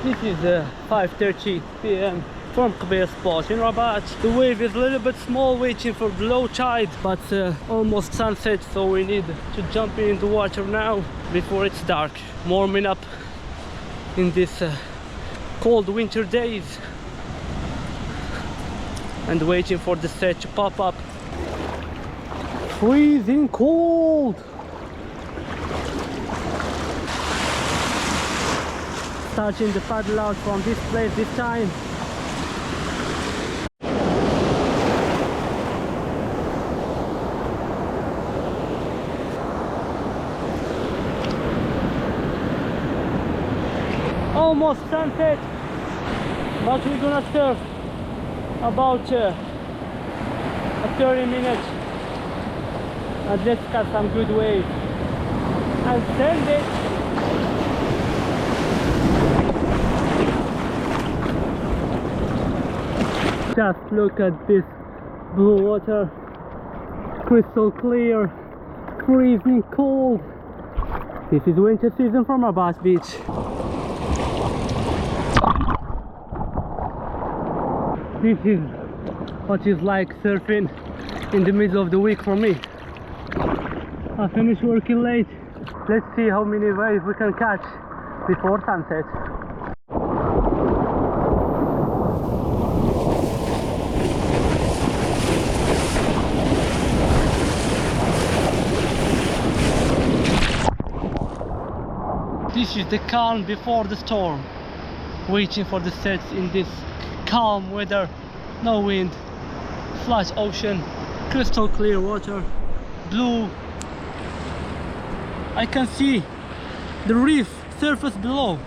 This is 5:30 p.m. from Qbeya spot in Rabat. The wave is a little bit small, waiting for the low tide, but almost sunset, so we need to jump in the water now before it's dark. Warming up in these cold winter days and waiting for the set to pop up. Freezing cold! Starting the paddle out from this place this time. Almost sunset, but we're gonna surf about 30 minutes and let's catch some good waves and send it. Just look at this blue water, crystal clear, freezing cold. This is winter season from Rabat Beach. This is what is like surfing in the middle of the week for me. I finished working late. Let's see how many waves we can catch before sunset. This is the calm before the storm. Waiting for the sets in this calm weather, no wind, flat ocean, crystal clear water, blue. I can see the reef surface below.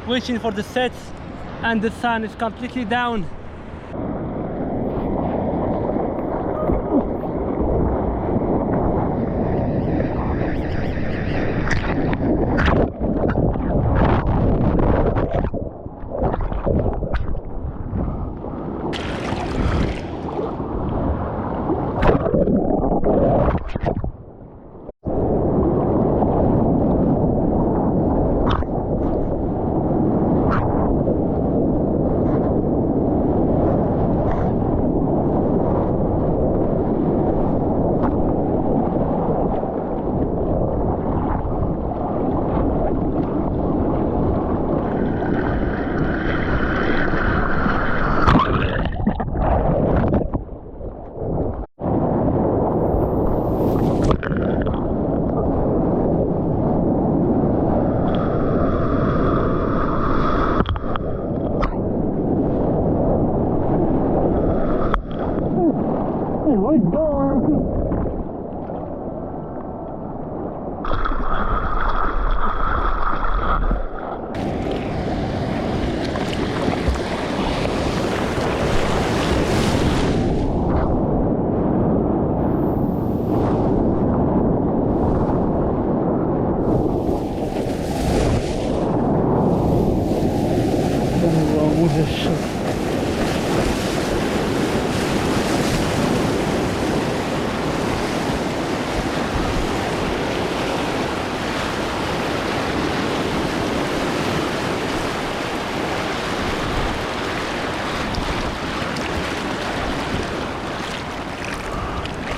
Waiting for the sets and the sun is completely down. Uderzył.